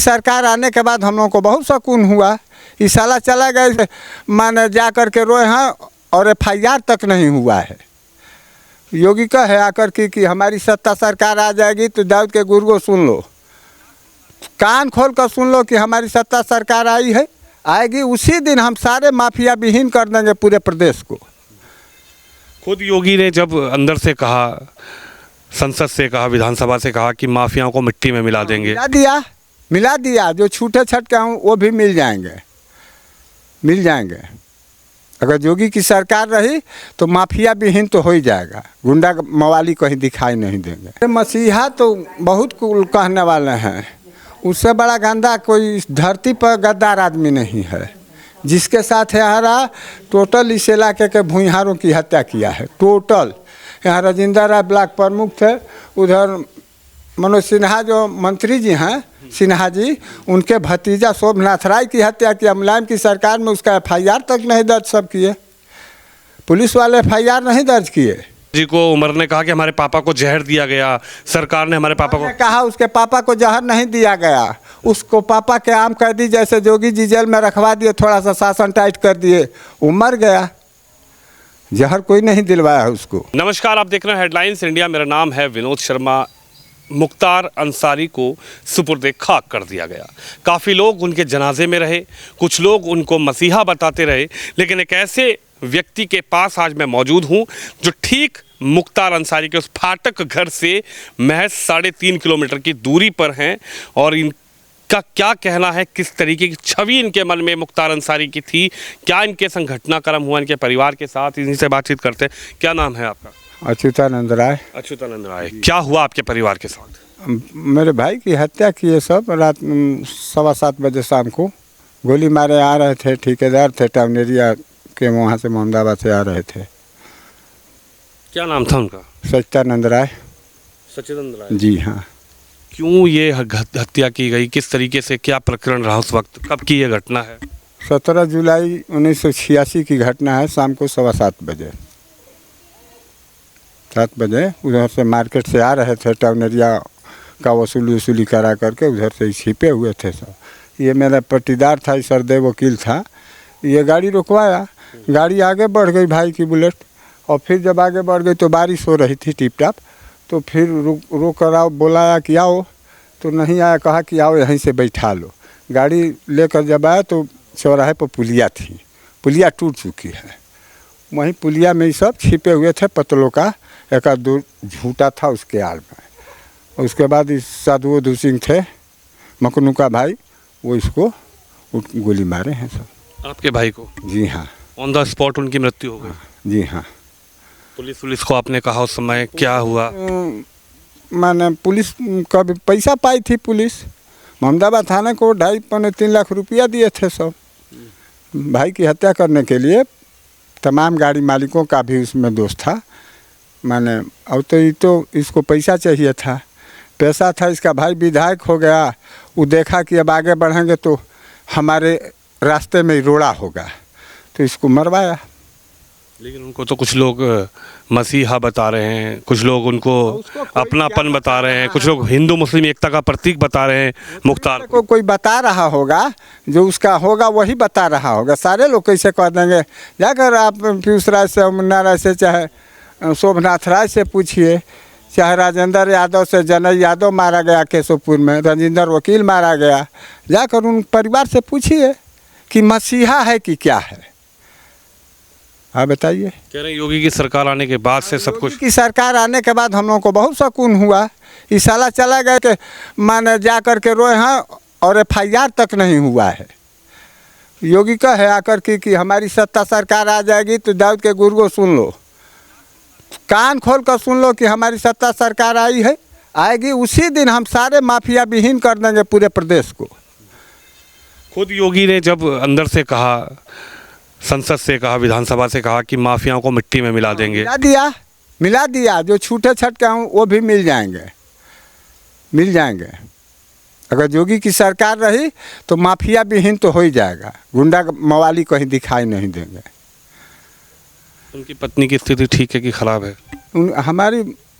सरकार आने के बाद हम लोगों को बहुत सुकून हुआ। इस साला चला गए माने जा कर के रोए हैं और FIR तक नहीं हुआ है। योगी का है आकर कि हमारी सत्ता सरकार आ जाएगी तो दाऊद के गुरु को सुन लो, कान खोल कर सुन लो कि हमारी सत्ता सरकार आई है, आएगी उसी दिन हम सारे माफिया विहीन कर देंगे पूरे प्रदेश को। खुद योगी ने जब अंदर से कहा, संसद से कहा, विधानसभा से कहा कि माफियाओं को मिट्टी में मिला देंगे, मिला दिया। जो छूटे छटके हों वो भी मिल जाएंगे। अगर योगी की सरकार रही तो माफिया विहीन तो हो ही जाएगा, गुंडा मवाली कहीं दिखाई नहीं देंगे। मसीहा तो बहुत कुल कहने वाले हैं, उससे बड़ा गंदा कोई इस धरती पर गद्दार आदमी नहीं है। जिसके साथ यहाँ टोटल इस इलाके के भूमिहारों की हत्या किया है, टोटल। यहाँ राजेंद्र राय ब्लॉक प्रमुख थे, उधर मनोज सिन्हा जो मंत्री जी हैं, सिन्हा जी, उनके भतीजा शोभनाथ राय की हत्या किया। मुलायम की सरकार में उसका FIR तक नहीं दर्ज सब किए, पुलिस वाले FIR नहीं दर्ज किए। जी को उमर ने कहा कि हमारे पापा को जहर दिया गया, सरकार ने हमारे पापा को कहा उसके पापा को जहर नहीं दिया गया, उसको पापा के आम कैदी जैसे जोगी जी जेल में रखवा दिए, थोड़ा सा शासन टाइट कर दिए, वो मर गया, जहर कोई नहीं दिलवाया उसको। नमस्कार, आप देख रहे हैं हेडलाइंस इंडिया। मेरा नाम है विनोद शर्मा। मुख्तार अंसारी को सुपुर्द खाक कर दिया गया। काफ़ी लोग उनके जनाजे में रहे, कुछ लोग उनको मसीहा बताते रहे, लेकिन एक ऐसे व्यक्ति के पास आज मैं मौजूद हूं जो ठीक मुख्तार अंसारी के उस फाटक घर से महज 3.5 किलोमीटर की दूरी पर हैं। और इनका क्या कहना है, किस तरीके की छवि इनके मन में मुख्तार अंसारी की थी, क्या इनके संग घटनाक्रम हुआ इनके परिवार के साथ, इन्हीं से बातचीत करते हैं। क्या नाम है आपका? अच्युतानंद राय। अच्युतानंद राय, क्या हुआ आपके परिवार के साथ? मेरे भाई की हत्या किए सब रात 7:15 बजे शाम को, गोली मारे आ रहे थे, ठेकेदार थे टाउन एरिया के, वहाँ से मोहम्मदाबाद से आ रहे थे। क्या नाम था उनका? सच्चिदानंद राय। सच्चिदानंद राय जी हाँ। क्यों ये हत्या की गई, किस तरीके से, क्या प्रकरण रहा उस वक्त, कब की ये घटना है? 17 जुलाई 1986 की घटना है। शाम को 7:15 बजे, 7 बजे उधर से मार्केट से आ रहे थे, टाउन एरिया का वसूली करा करके उधर से छिपे हुए थे सब। ये मेरा पट्टीदार था, सरदेव वकील था, ये गाड़ी रुकवाया, गाड़ी आगे बढ़ गई भाई की बुलेट, और फिर जब आगे बढ़ गई तो बारिश हो रही थी टिप टाप, तो फिर रुक कर आओ, बुलाया कि आओ, तो नहीं आया, कहा कि आओ यहीं से बैठा लो। गाड़ी लेकर जब आया तो चौराहे पर पुलिया थी, पुलिया टूट चुकी है, वहीं पुलिया में ही सब छिपे हुए थे, पतलों का एक दो झूठा था उसके आड़ में। उसके बाद इस साधु सिंह थे, मकनू का भाई, वो इसको गोली मारे हैं सब। आपके भाई को? जी हाँ। ऑन द स्पॉट उनकी मृत्यु हो गई? जी हाँ। पुलिस को आपने कहा उस समय क्या हुआ? माने पुलिस का भी पैसा पाई थी, पुलिस मोहम्मदाबाद थाने को 2.5-3 लाख रुपया दिए थे सब भाई की हत्या करने के लिए। तमाम गाड़ी मालिकों का भी उसमें दोष था, माने अब तो इसको पैसा चाहिए था, पैसा था। इसका भाई विधायक हो गया, वो देखा कि अब आगे बढ़ेंगे तो हमारे रास्ते में ही रोड़ा होगा, तो इसको मरवाया। लेकिन उनको तो कुछ लोग मसीहा बता रहे हैं, कुछ लोग उनको अपनापन बता रहे हैं, कुछ लोग हिंदू मुस्लिम एकता का प्रतीक बता रहे हैं। मुख्तार को कोई बता रहा होगा, जो उसका होगा वही बता रहा होगा। सारे लोग कैसे कह देंगे? जाकर आप पीयूष राय से, मुन्ना राय से, चाहे शोभनाथ राय से पूछिए, चाहे राजेंद्र यादव से, जनय यादव मारा गया केशवपुर में, राजेंद्र वकील मारा गया, जाकर उन परिवार से पूछिए कि मसीहा है कि क्या है। हाँ बताइए। कह रहे हैं योगी की सरकार आने के बाद से सब कुछ, की सरकार आने के बाद हम लोगों को बहुत सुकून हुआ। इस साला चला गए कि माने जा कर के रोए हैं और FIR तक नहीं हुआ है। योगी का है आकर कि हमारी सत्ता सरकार आ जाएगी तो दाऊद के गुरु को सुन लो, कान खोल कर सुन लो कि हमारी सत्ता सरकार आई है, आएगी उसी दिन हम सारे माफिया विहीन कर देंगे पूरे प्रदेश को। खुद योगी ने जब अंदर से कहा, संसद से कहा, विधानसभा से कहा कि माफियाओं को मिट्टी में मिला देंगे, मिला दिया। जो छूटे छटके हों वो भी मिल जाएंगे। अगर योगी की सरकार रही तो माफिया विहीन तो हो ही जाएगा, गुंडा मवाली कहीं दिखाई नहीं देंगे। उनकी पत्नी की स्थिति ठीक है कि खराब है?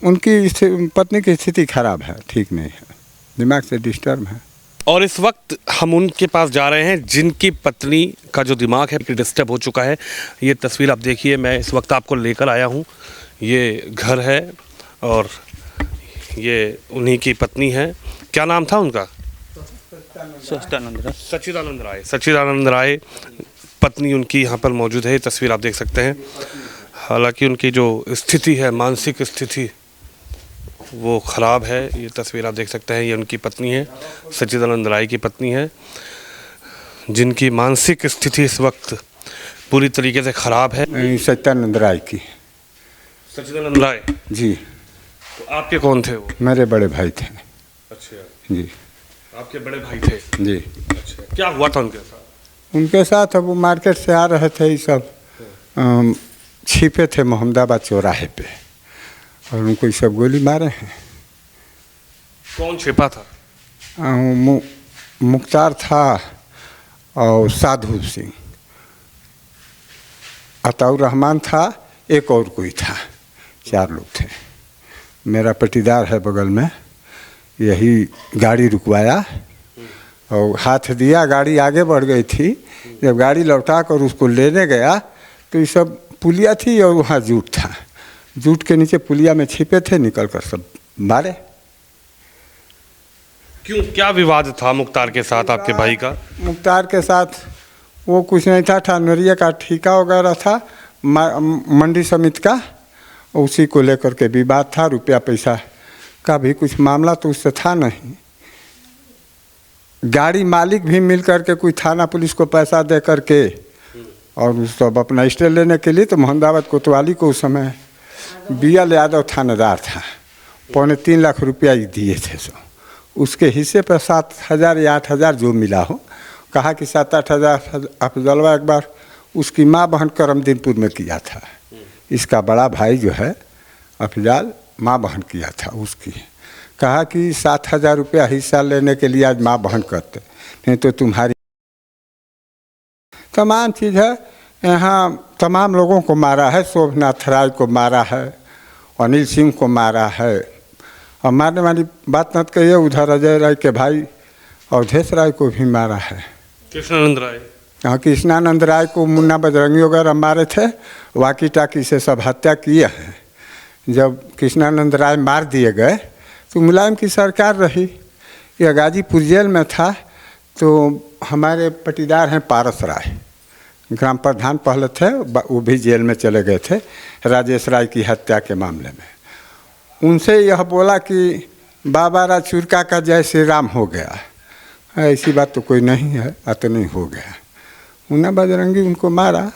उनकी पत्नी की स्थिति खराब है, ठीक नहीं है, दिमाग से डिस्टर्ब है। और इस वक्त हम उनके पास जा रहे हैं जिनकी पत्नी का जो दिमाग है डिस्टर्ब हो चुका है। ये तस्वीर आप देखिए, मैं इस वक्त आपको लेकर आया हूँ। ये घर है और ये उन्हीं की पत्नी है। क्या नाम था उनका? सच्चिदानंद राय। सच्चिदानंद राय पत्नी उनकी यहाँ पर मौजूद है। ये तस्वीर आप देख सकते हैं। हालांकि उनकी जो स्थिति है, मानसिक स्थिति, वो ख़राब है। ये तस्वीर आप देख सकते हैं। ये उनकी पत्नी है, सच्चिदानंद राय की पत्नी है, जिनकी मानसिक स्थिति इस वक्त पूरी तरीके से ख़राब है। सच्चिदानंद राय की। सच्चिदानंद राय जी। तो आपके कौन थे वो? मेरे बड़े भाई थे। अच्छा जी। आपके बड़े भाई थे? जी। अच्छा, क्या हुआ था उनके साथ? उनके साथ अब वो मार्केट से आ रहे थे, ये सब छिपे थे मोहम्मदाबाद चौराहे पे, और उनको ये सब गोली मारे हैं। कौन छिपा था? मुख्तार था और साधु सिंह, अताउर रहमान था, एक और कोई था, 4 लोग थे। मेरा पटीदार है बगल में, यही गाड़ी रुकवाया और हाथ दिया, गाड़ी आगे बढ़ गई थी। जब गाड़ी लौटा कर उसको लेने गया तो ये सब पुलिया थी और वहाँ जूट था, जूट के नीचे पुलिया में छिपे थे, निकल कर सब मारे। क्यों, क्या विवाद था मुख्तार के साथ आपके भाई का? मुख्तार के साथ वो कुछ नहीं था, ठनरिया का ठेका वगैरह था, मंडी समिति का, उसी को लेकर के विवाद था। रुपया पैसा का भी कुछ मामला तो उससे था नहीं। गाड़ी मालिक भी मिल करके कोई थाना पुलिस को पैसा दे करके और सब अपना स्टे लेने के लिए, तो मोहम्मदाबाद कोतवाली को उस समय BL यादव थानेदार था, 3.25 लाख रुपया ही दिए थे। उसके हिस्से पर 7,000 या 8,000 जो मिला हो, कहा कि 7-8 हज़ार अफजलवा एक बार उसकी माँ बहन करमदीनपुर में किया था। इसका बड़ा भाई जो है अफजाल, माँ बहन किया था उसकी। कहा कि 7,000 रुपया हिस्सा लेने के लिए आज माँ बहन करते, नहीं तो तुम्हारी तमाम चीज़ है। यहाँ तमाम लोगों को मारा है, शोभनाथ राय को मारा है, अनिल सिंह को मारा है। और मारने वाली बात मत कहिए, उधर अजय राय के भाई अवधेश राय को भी मारा है। कृष्णानंद राय? हाँ, कृष्णानंद राय को मुन्ना बजरंगी वगैरह मारे थे, वाकी टाकी से सब हत्या किए हैं। जब कृष्णानंद राय मार दिए गए तो मुलायम की सरकार रही। यह गाजीपुर जेल में था, तो हमारे पटीदार हैं पारस राय, ग्राम प्रधान पहले थे, वो भी जेल में चले गए थे राजेश राय की हत्या के मामले में। उनसे यह बोला कि बाबा राज चुरका का जय श्री राम हो गया। ऐसी बात तो कोई नहीं है, अतनी हो गया। मुन्ना बजरंगी उनको मारा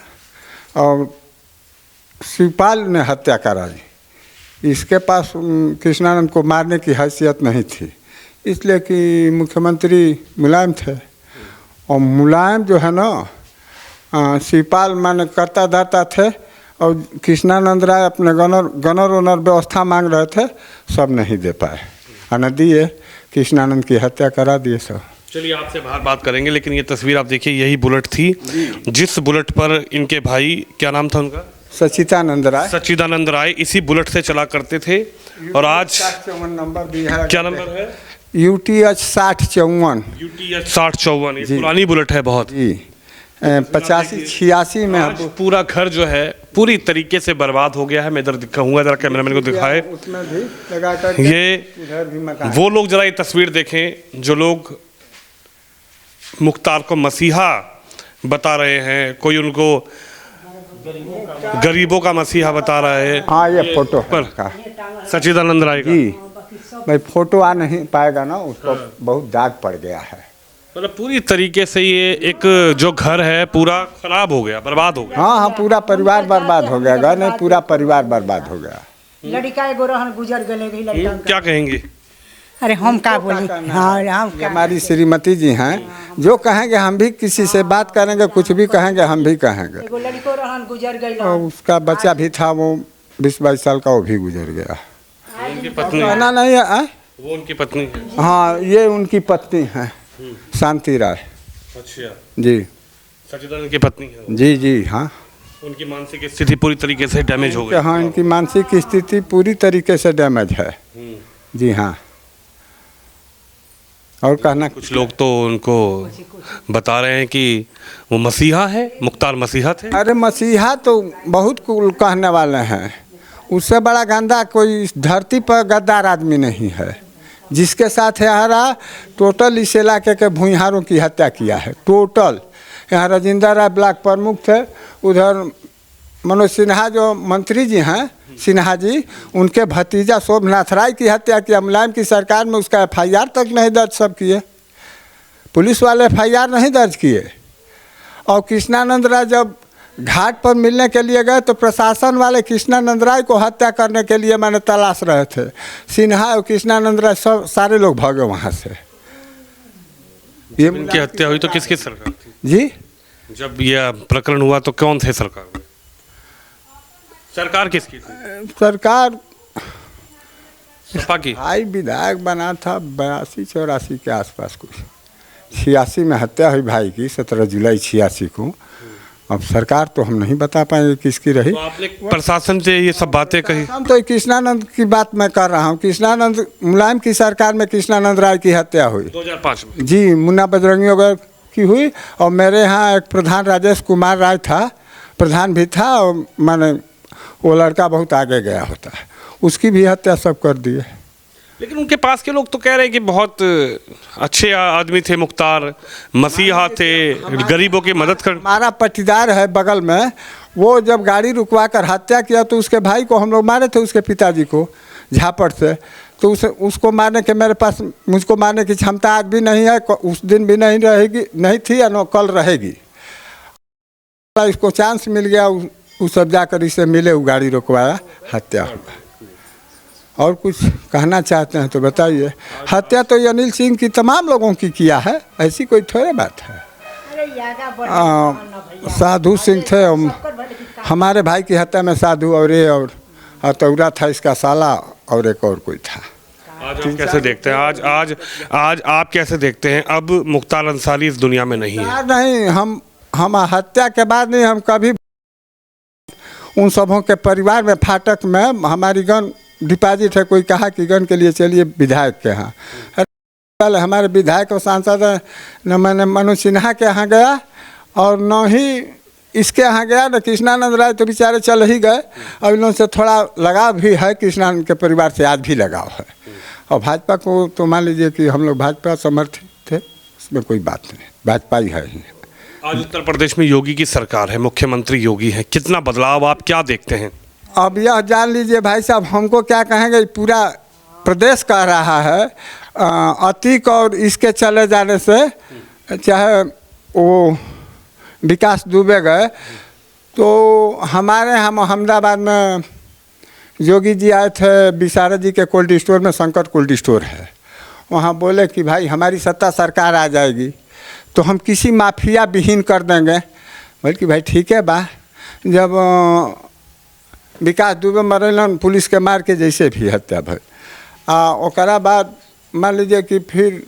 और शिवपाल ने हत्या करा दी। इसके पास कृष्णानंद को मारने की हैसियत नहीं थी, इसलिए कि मुख्यमंत्री मुलायम थे। और मुलायम जो है ना, शिवपाल माने करता धरता थे, और कृष्णानंद राय अपने गनर ओनर व्यवस्था मांग रहे थे, सब नहीं दे पाए, और दिए, कृष्णानंद की हत्या करा दिए सब। चलिए आपसे बाहर बात करेंगे, लेकिन ये तस्वीर आप देखिए, यही बुलेट थी जिस बुलेट पर इनके भाई, क्या नाम था उनका? सच्चिदानंद राय। सच्चिदानंद राय इसी बुलेट से चला करते थे। और आज 6054 नंबर भी है। क्या नंबर है? UTH 6054। UTH 6054, ये पुरानी बुलेट है बहुत। जी। 85-86 में आज पूरा घर जो है पूरी तरीके से बर्बाद हो गया है। मैं इधर दिखाऊंगा, जरा कैमरामैन को दिखाए। उसमें भी लगा कर ये वो लोग, जरा ये तस्वीर देखें, जो लोग मुख्तार को मसीहा बता रहे हैं, कोई उनको गरीबों का मसीहा बता रहा है। हाँ, ये फोटो पर सच्चिदानंद राय का। जी भाई, फोटो आ नहीं पाएगा ना, उसको बहुत दाग पड़ गया है। मतलब पूरी तरीके से ये एक जो घर है पूरा खराब हो गया, बर्बाद हो गया। हाँ हाँ, पूरा परिवार बर्बाद हो गया। घर नहीं, पूरा परिवार बर्बाद हो गया। लड़का एगो रहन गुजर गए लड़का। क्या कहेंगे? अरे हम क्या बोले? हाँ, हम क्या? हमारी श्रीमती जी हैं, जो कहेंगे हम भी किसी से बात करेंगे, कुछ भी कहेंगे हम भी कहेंगे। एगो लड़को रहन गुजर गई। और उसका बच्चा भी था, वो 20-22 साल का, वो भी गुजर गया। उनकी पत्नी कहना नहीं है। वो उनकी पत्नी है? हाँ, ये उनकी पत्नी है, शांति राय। अच्छा जी। सच्चिदानंद की पत्नी है? जी जी। हाँ, उनकी मानसिक स्थिति पूरी तरीके से डैमेज हो गई। हाँ, इनकी मानसिक स्थिति पूरी तरीके से डैमेज है। जी हाँ। और कहना कुछ लोग तो उनको बता रहे हैं कि वो मसीहा है, मुख्तार मसीहा थे। अरे मसीहा तो बहुत कुल कहने वाले हैं, उससे बड़ा गंदा कोई इस धरती पर गद्दार आदमी नहीं है, जिसके साथ यहाँ टोटल इस इलाके के भूमिहारों की हत्या किया है। टोटल यहाँ राजेंद्र राय ब्लॉक प्रमुख थे, उधर मनोज सिन्हा जो मंत्री जी हैं सिन्हा जी, उनके भतीजा शोभनाथ राय की हत्या किया। मुलायम की सरकार में उसका FIR तक नहीं दर्ज सब किए, पुलिस वाले FIR नहीं दर्ज किए। और कृष्णानंद राय जब घाट पर मिलने के लिए गए तो प्रशासन वाले कृष्णानंद राय को हत्या करने के लिए मैंने तलाश रहे थे। सिन्हा और कृष्णानंद राय सब सारे लोग भागे वहाँ से। ये इनकी हत्या हुई तो किसकी सरकार थी जी, जब यह प्रकरण हुआ तो कौन थे सरकार में? सरकार किसकी थी? सरकार सपा की। भाई विधायक बना था 82-84 के आसपास, कुछ 86 में हत्या हुई भाई की, 17 जुलाई 86 को। अब सरकार तो हम नहीं बता पाएंगे किसकी रही। तो आपने प्रशासन से ये सब बातें कही? हम तो कृष्णानंद की बात मैं कर रहा हूँ। कृष्णानंद मुलायम की सरकार में कृष्णानंद राय की हत्या हुई 2005 में। जी, मुन्ना बजरंगी वगैरह की हुई। और मेरे यहाँ एक प्रधान राजेश कुमार राय था, प्रधान भी था, और मैंने वो लड़का बहुत आगे गया होता है, उसकी भी हत्या सब कर दिए। लेकिन उनके पास के लोग तो कह रहे हैं कि बहुत अच्छे आदमी थे, मुख्तार मसीहा थे, गरीबों की मदद कर। हमारा पटीदार है बगल में, वो जब गाड़ी रुकवा कर हत्या किया तो उसके भाई को हम लोग मारे थे, उसके पिताजी को झापड़ से। तो उसको मारने के मेरे पास, मुझको मारने की क्षमता आज भी नहीं है, उस दिन भी नहीं रहेगी, नहीं थी या कल रहेगी। इसको चांस मिल गया, उस सब जाकर इसे मिले, वो गाड़ी रुकवाया, हत्या हुआ। और कुछ कहना चाहते हैं तो बताइए। हत्या तो ये अनिल सिंह की तमाम लोगों की किया है, ऐसी कोई थोड़ी बात है। साधु सिंह थे, हमारे भाई की हत्या में साधु और ये और हथौड़ा था इसका साला, और एक और कोई था। आज आप कैसे देखते हैं? आज आप कैसे देखते हैं? अब मुख्तार अंसारी इस दुनिया में नहीं है। नहीं, हम हत्या के बाद नहीं, हम कभी उन सबों के परिवार में फाटक में हमारी गन डिपॉजिट है। कोई कहा कि गन के लिए चलिए विधायक के यहाँ, पहले हमारे विधायक और सांसद न मैंने मनोज सिन्हा के यहाँ गया और न ही इसके यहाँ गया, न कृष्णानंद राय तो बेचारे चल ही गए। और इन लोगों से थोड़ा लगाव भी है, कृष्णानंद के परिवार से आज भी लगाव है। और भाजपा को तो मान लीजिए कि हम लोग भाजपा समर्थित थे, उसमें कोई बात नहीं, भाजपा ही है। आज उत्तर प्रदेश में योगी की सरकार है, मुख्यमंत्री योगी है, कितना बदलाव आप क्या देखते हैं? अब यह जान लीजिए भाई साहब, हमको क्या कहेंगे, पूरा प्रदेश कह रहा है अतीक और इसके चले जाने से, चाहे वो विकास दुबे गए तो हमारे हम अहमदाबाद में योगी जी आए थे, विशारद जी के कोल्ड स्टोर में, संकट कोल्ड स्टोर है, वहाँ बोले कि भाई हमारी सत्ता सरकार आ जाएगी तो हम किसी माफिया विहीन कर देंगे। बल्कि भाई ठीक है बा, जब विकास दुबे मरलन पुलिस के मार के जैसे भी हत्या भई, ओकरा बाद मान लीजिए कि फिर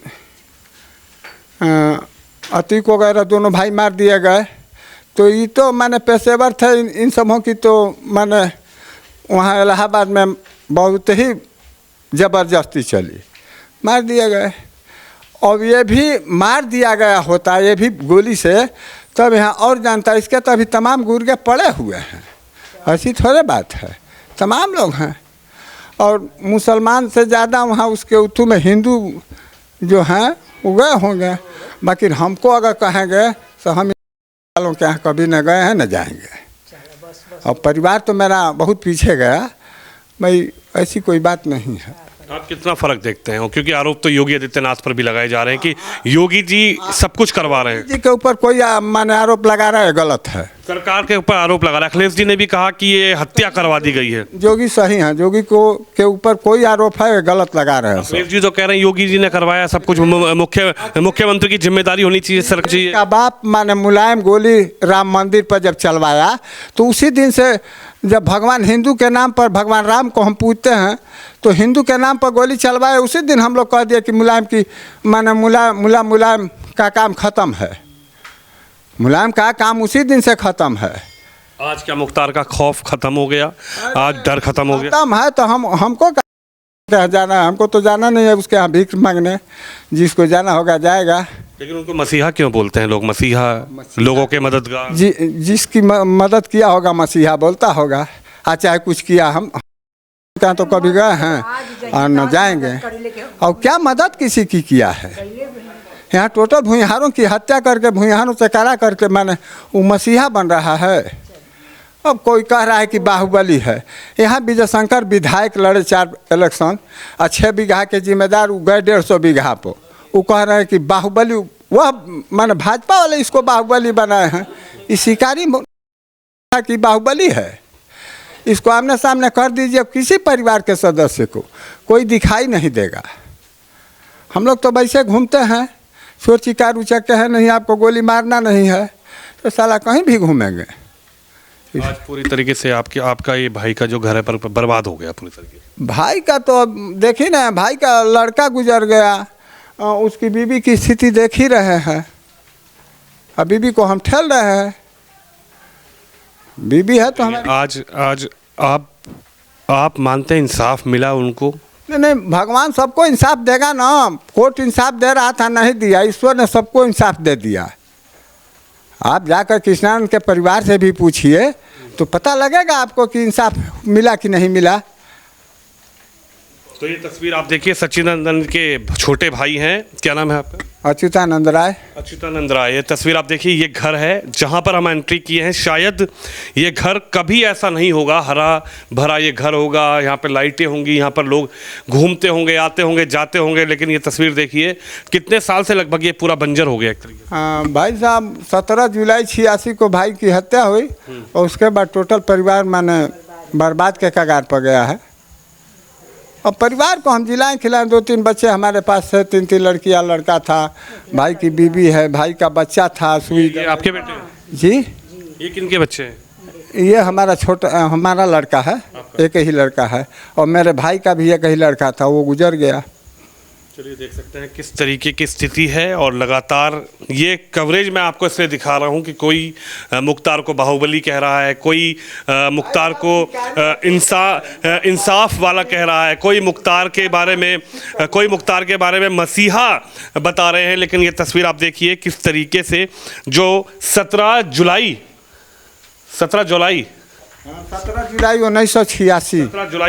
अतीक वगैरह दोनों भाई मार दिए गए। तो ये तो माने पेशेवर थे इन सबों की, तो माने वहाँ इलाहाबाद में बहुत ही ज़बरदस्ती चली, मार दिए गए। और ये भी मार दिया गया होता, ये भी गोली से, तब यहाँ और जानता, इसके तो अभी तमाम गुर्गे पड़े हुए हैं, ऐसी थोड़े बात है, तमाम लोग हैं। और मुसलमान से ज़्यादा वहाँ उसके उतू में हिंदू जो हैं वो गए होंगे। बाकी हमको अगर कहेंगे तो हम वालों के यहाँ कभी न गए हैं न जाएंगे। और परिवार तो मेरा बहुत पीछे गया भाई, ऐसी कोई बात नहीं है। आप कितना फर्क देखते हैं? क्योंकि आरोप तो योगी आदित्यनाथ पर भी लगाए जा रहे हैं कि योगी जी सब कुछ करवा रहे हैं। जी के ऊपर कोई माने आरोप लगा रहा है, गलत है। सरकार के ऊपर आरोप लगा रहा है। अखिलेश जी ने भी कहा कि ये हत्या करवा दी गई है। योगी सही है, योगी को के ऊपर कोई आरोप है गलत लगा रहे हैं। अखिलेश जी तो कह रहे हैं योगी जी ने करवाया सब कुछ, मुख्यमंत्री की जिम्मेदारी होनी चाहिए सरकार का बाप माने मुलायम गोली राम मंदिर पर जब चलवाया तो उसी दिन से, जब भगवान हिंदू के नाम पर भगवान राम को हम पूजते हैं तो हिंदू के नाम पर गोली चलवाए, उसी दिन हम लोग कह दिए कि मुलायम की माने मुलायम का काम ख़त्म है। मुलायम का काम उसी दिन से ख़त्म है। आज क्या मुख्तार का खौफ खत्म हो गया? आज डर खत्म हो गया? खत्म है तो हमको क्या जाना है, हमको तो जाना नहीं है उसके यहाँ भीख मांगने। जिसको जाना होगा जाएगा। लेकिन उनको मसीहा क्यों बोलते हैं लोग? मसीहा लोगों के मददगार। जिसकी मदद किया होगा मसीहा बोलता होगा। चाहे कुछ किया, हम कहाँ तो कभी गए हैं और न जाएंगे। और क्या मदद किसी की किया है? यहाँ टोटल भूमिहारों की हत्या करके, भूमिहारों से करा करके मैंने वो मसीहा बन रहा है। अब कोई कह रहा है कि बाहुबली है। यहाँ विजय शंकर विधायक लड़े 4 इलेक्शन, 6 बीघा के जिम्मेदार वो गए 150 बीघा पर। वो कह रहे हैं कि बाहुबली, वह मैंने भाजपा वाले इसको बाहुबली बनाए हैं। इस शिकारी की बाहुबली है। इसको आमने सामने कर दीजिए, किसी परिवार के सदस्य को कोई दिखाई नहीं देगा। हम लोग तो वैसे घूमते हैं, चोर चिकार उचक्के हैं नहीं, आपको गोली मारना नहीं है तो साला कहीं भी घूमेंगे। आज पूरी तरीके से आपका ये भाई का जो घर है पर बर्बाद हो गया पूरी तरीके से। भाई का तो देखिए ना, भाई का लड़का गुजर गया, उसकी बीवी की स्थिति देख ही रहे हैं। अब बीवी को हम ठेल रहे हैं। बीवी है तो हमें आज आप मानते हैं इंसाफ मिला उनको? नहीं, भगवान सबको इंसाफ देगा ना। कोर्ट इंसाफ दे रहा था, नहीं दिया। ईश्वर ने सबको इंसाफ दे दिया। आप जाकर कृष्णानंद के परिवार से भी पूछिए तो पता लगेगा आपको कि इंसाफ मिला कि नहीं मिला। तो ये तस्वीर आप देखिए, सच्चिदानंद के छोटे भाई हैं, क्या नाम है आपका? अच्युतानंद राय। अच्युतानंद राय। ये तस्वीर आप देखिए, ये घर है जहाँ पर हम एंट्री किए हैं। शायद ये घर कभी ऐसा नहीं होगा, हरा भरा ये घर होगा, यहाँ पर लाइटें होंगी, यहाँ पर लोग घूमते होंगे, आते होंगे, जाते होंगे। लेकिन ये तस्वीर देखिए, कितने साल से लगभग ये पूरा बंजर हो गया एक तरीके से। हाँ भाई साहब, 17 जुलाई 86 को भाई की हत्या हुई और उसके बाद टोटल परिवार माने बर्बाद के कगार पर गया है। और परिवार को हम जिलाएं खिलाएं। 2-3 बच्चे हमारे पास है, 3 लड़कियां, लड़का था, भाई की बीवी है, भाई का बच्चा था। सुई ये आपके बेटे हैं? जी। ये किनके बच्चे हैं? ये हमारा लड़का है, एक ही लड़का है। और मेरे भाई का भी एक ही लड़का था, वो गुजर गया। चलिए देख सकते हैं किस तरीके की स्थिति है। और लगातार ये कवरेज मैं आपको इसलिए दिखा रहा हूँ कि कोई मुख्तार को बाहुबली कह रहा है, कोई मुख्तार को इंसाफ वाला कह रहा है, कोई मुख्तार के बारे में मसीहा बता रहे हैं। लेकिन ये तस्वीर आप देखिए किस तरीके से, जो 17 जुलाई 17 जुलाई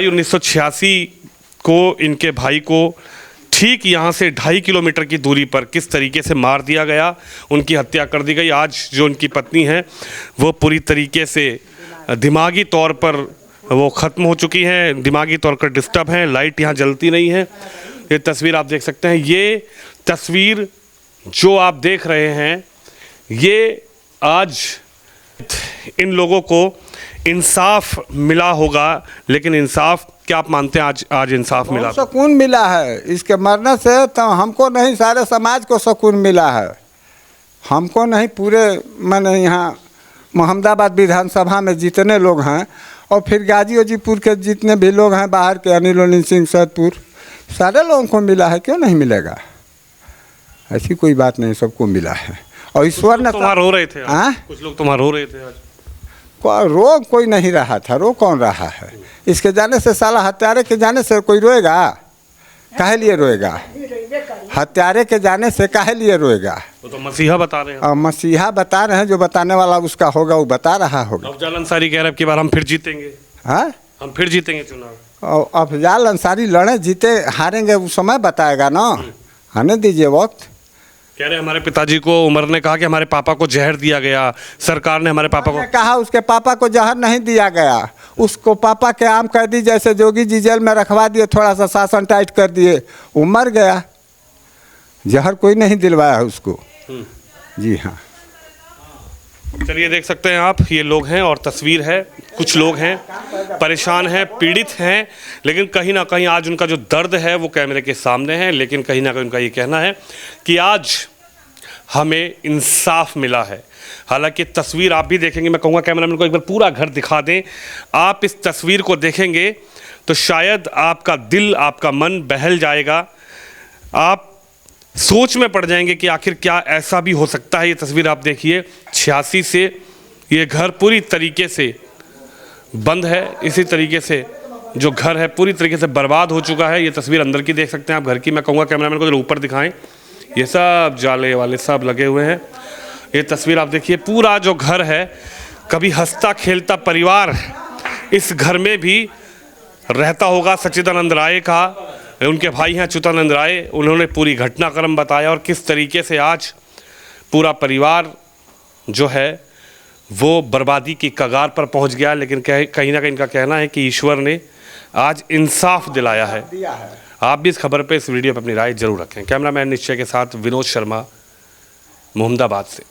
1986 को इनके भाई को ठीक यहाँ से 2.5 किलोमीटर की दूरी पर किस तरीके से मार दिया गया, उनकी हत्या कर दी गई। आज जो उनकी पत्नी है वो पूरी तरीके से दिमागी तौर पर वो ख़त्म हो चुकी हैं, दिमागी तौर पर डिस्टर्ब हैं, लाइट यहाँ जलती नहीं है। ये तस्वीर आप देख सकते हैं। ये तस्वीर जो आप देख रहे हैं, ये आज इन लोगों को इंसाफ मिला होगा। लेकिन इंसाफ क्या आप मानते हैं आज इंसाफ मिला? सुकून मिला है इसके मरने से। तो हमको नहीं, सारे समाज को सुकून मिला है। हमको नहीं, पूरे मैंने यहाँ मोहम्मदाबाद विधानसभा में जितने लोग हैं और फिर गाजीपुर के जितने भी लोग हैं बाहर के, अनिल सिंह सैदपुर, सारे लोगों को मिला है। क्यों नहीं मिलेगा? ऐसी कोई बात नहीं, सबको मिला है। और ईश्वर ने तुम्हारा रो रहे थे? कुछ लोग तुम्हारा रो रहे थे आज? रो कोई नहीं रहा था। रो कौन रहा है? इसके जाने से, साला हत्यारे के जाने से कोई रोएगा? काहे लिए रोएगा? हत्यारे के जाने से काहे लिए रोएगा? तो मसीहा बता रहे हैं। मसीहा बता रहे हैं, जो बताने वाला उसका होगा वो बता रहा होगा। अफजाल अंसारी कह रहे हैं कि बार हम फिर जीतेंगे। हाँ, हम फिर जीतेंगे चुनाव। और अफजाल अंसारी लड़े जीते हारेंगे वो समय बताएगा ना। आने दीजिए वक्त। कह रहे हमारे पिताजी को, उमर ने कहा कि हमारे पापा को जहर दिया गया, सरकार ने हमारे पापा को कहा उसके पापा को जहर नहीं दिया गया। उसको पापा के आम कैदी जैसे जोगी जी जेल में रखवा दिए, थोड़ा सा शासन टाइट कर दिए, वो मर गया। जहर कोई नहीं दिलवाया उसको। जी हाँ। चलिए देख सकते हैं आप, ये लोग हैं और तस्वीर है। कुछ लोग हैं परेशान हैं, पीड़ित हैं, लेकिन कहीं ना कहीं आज उनका जो दर्द है वो कैमरे के सामने है। लेकिन कहीं ना कहीं उनका ये कहना है कि आज हमें इंसाफ मिला है। हालांकि तस्वीर आप भी देखेंगे, मैं कहूँगा कैमरामैन को एक बार पूरा घर दिखा दें। आप इस तस्वीर को देखेंगे तो शायद आपका दिल, आपका मन बहल जाएगा। आप सोच में पड़ जाएंगे कि आखिर क्या ऐसा भी हो सकता है। ये तस्वीर आप देखिए, 86 से ये घर पूरी तरीके से बंद है। इसी तरीके से जो घर है पूरी तरीके से बर्बाद हो चुका है। ये तस्वीर अंदर की देख सकते हैं आप घर की। मैं कहूँगा कैमरामैन को जरा ऊपर दिखाएं, ये सब जाले वाले सब लगे हुए हैं। ये तस्वीर आप देखिए, पूरा जो घर है, कभी हंसता खेलता परिवार इस घर में भी रहता होगा। सच्चिदानंद राय का, उनके भाई हैं अच्युतानंद राय, उन्होंने पूरी घटनाक्रम बताया और किस तरीके से आज पूरा परिवार जो है वो बर्बादी की कगार पर पहुंच गया। लेकिन कहीं ना कहीं इनका कहना है कि ईश्वर ने आज इंसाफ दिलाया है। आप भी इस खबर पे, इस वीडियो पे अपनी राय जरूर रखें। कैमरामैन निश्चय के साथ विनोद शर्मा, मोहम्मदाबाद से।